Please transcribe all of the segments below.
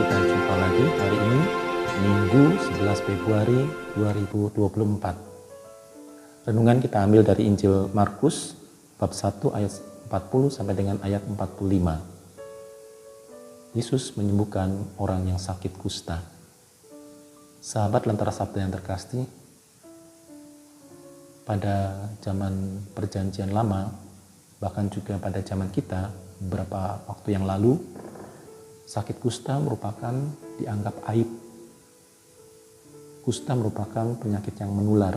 kita jumpa lagi hari ini, Minggu 11 Februari 2024. Renungan kita ambil dari Injil Markus, bab 1 ayat 40 sampai dengan ayat 45. Yesus menyembuhkan orang yang sakit kusta. Sahabat Lentera Sabda yang terkasih, pada zaman Perjanjian Lama, bahkan juga pada zaman kita, beberapa waktu yang lalu, sakit kusta merupakan dianggap aib. Kusta merupakan penyakit yang menular.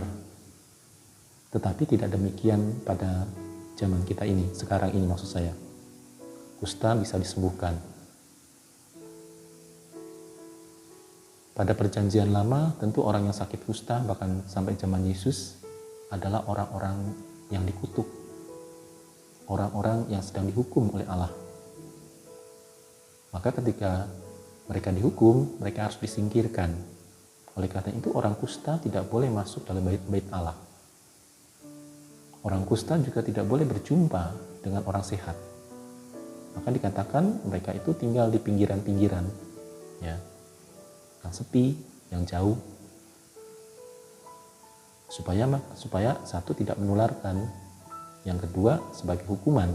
Tetapi tidak demikian pada zaman kita ini, sekarang ini maksud saya. Kusta bisa disembuhkan. Pada Perjanjian Lama, tentu orang yang sakit kusta, bahkan sampai zaman Yesus, adalah orang-orang yang dikutuk. Orang-orang yang sedang dihukum oleh Allah. Maka ketika mereka dihukum, mereka harus disingkirkan. Oleh karena itu orang kusta tidak boleh masuk dalam bait-bait Allah. Orang kusta juga tidak boleh berjumpa dengan orang sehat. Maka dikatakan mereka itu tinggal di pinggiran-pinggiran, ya, yang sepi, yang jauh, supaya satu tidak menularkan, yang kedua sebagai hukuman.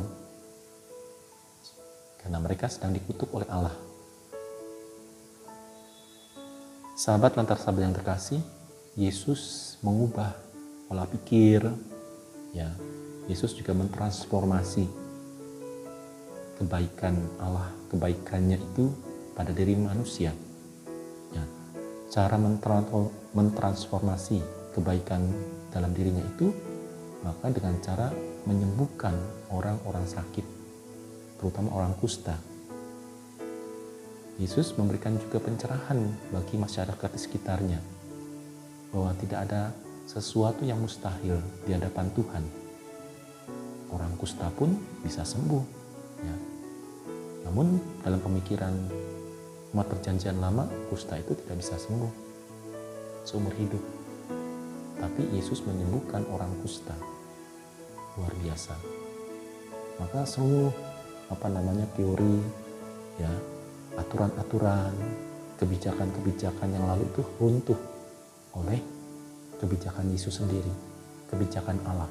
Karena mereka sedang dikutuk oleh Allah. Sahabat Lentera Sabda yang terkasih, Yesus mengubah pola pikir. Ya, Yesus juga mentransformasi kebaikan Allah, kebaikannya itu pada diri manusia. Ya, cara mentransformasi kebaikan dalam dirinya itu, maka dengan cara menyembuhkan orang-orang sakit, terutama orang kusta. Yesus memberikan juga pencerahan bagi masyarakat di sekitarnya bahwa tidak ada sesuatu yang mustahil di hadapan Tuhan. Orang kusta pun bisa sembuh, ya. Namun dalam pemikiran umat Perjanjian Lama, kusta itu tidak bisa sembuh seumur hidup. Tapi Yesus menyembuhkan orang kusta. Luar biasa. Maka seluruh teori, ya, aturan-aturan, kebijakan-kebijakan yang lalu itu runtuh oleh kebijakan Yesus sendiri, kebijakan Allah.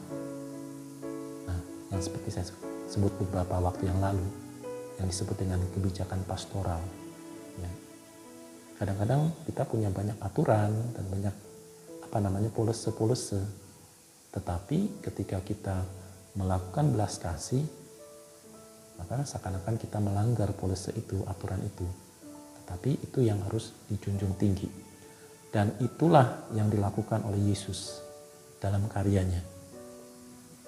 Nah, yang seperti saya sebut beberapa waktu yang lalu, yang disebut dengan kebijakan pastoral. Ya. Kadang-kadang kita punya banyak aturan dan banyak polise-polise, tetapi ketika kita melakukan belas kasih, maka seakan-akan kita melanggar polisi itu, aturan itu. Tetapi itu yang harus dijunjung tinggi. Dan itulah yang dilakukan oleh Yesus dalam karyanya.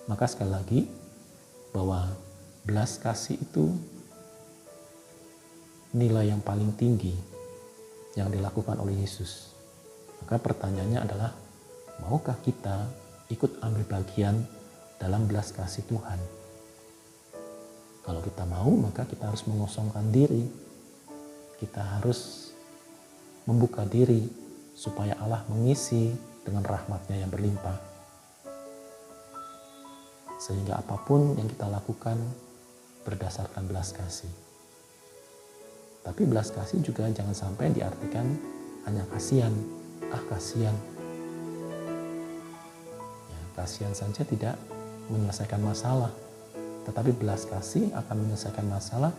Maka sekali lagi, bahwa belas kasih itu nilai yang paling tinggi yang dilakukan oleh Yesus. Maka pertanyaannya adalah, maukah kita ikut ambil bagian dalam belas kasih Tuhan? Kalau kita mau, maka kita harus mengosongkan diri. Kita harus membuka diri supaya Allah mengisi dengan rahmat-Nya yang berlimpah. Sehingga apapun yang kita lakukan berdasarkan belas kasih. Tapi belas kasih juga jangan sampai diartikan hanya kasihan. Kasihan. Ya, kasihan saja tidak menyelesaikan masalah. Tetapi belas kasih akan menyelesaikan masalah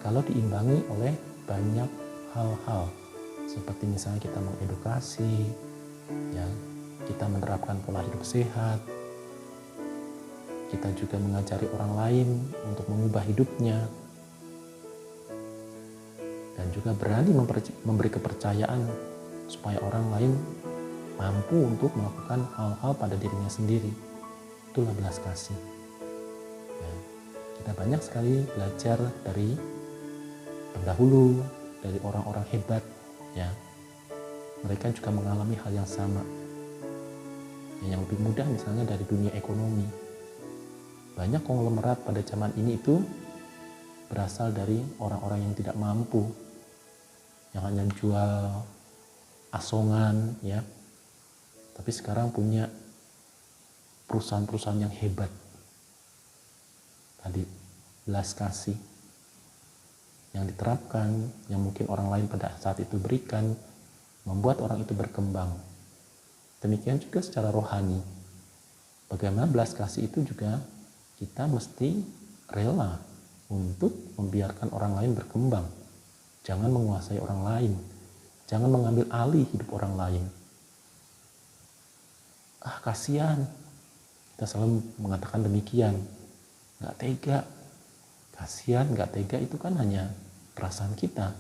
kalau diimbangi oleh banyak hal-hal. Seperti misalnya kita mengedukasi, ya, kita menerapkan pola hidup sehat, kita juga mengajari orang lain untuk mengubah hidupnya, dan juga berani memberi kepercayaan supaya orang lain mampu untuk melakukan hal-hal pada dirinya sendiri. Itulah belas kasih. Kita banyak sekali belajar dari pendahulu, dari orang-orang hebat, ya. Mereka juga mengalami hal yang sama. Yang lebih mudah misalnya dari dunia ekonomi. Banyak konglomerat pada zaman ini itu berasal dari orang-orang yang tidak mampu, yang hanya jual asongan, ya. Tapi sekarang punya perusahaan-perusahaan yang hebat. Tadi belas kasih. yang diterapkan, yang mungkin orang lain pada saat itu berikan, membuat orang itu berkembang. Demikian juga secara rohani. Bagaimana belas kasih itu juga kita mesti rela untuk membiarkan orang lain berkembang. Jangan menguasai orang lain. Jangan mengambil alih hidup orang lain. Kasihan. Kita selalu mengatakan demikian. Gak tega. Kasihan, gak tega itu kan hanya perasaan kita.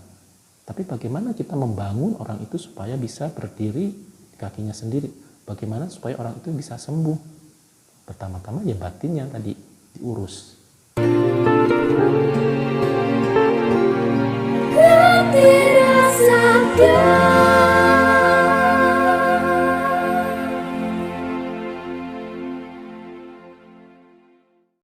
Tapi bagaimana kita membangun orang itu supaya bisa berdiri di kakinya sendiri? Bagaimana supaya orang itu bisa sembuh? Pertama-tama ya batin yang tadi diurus.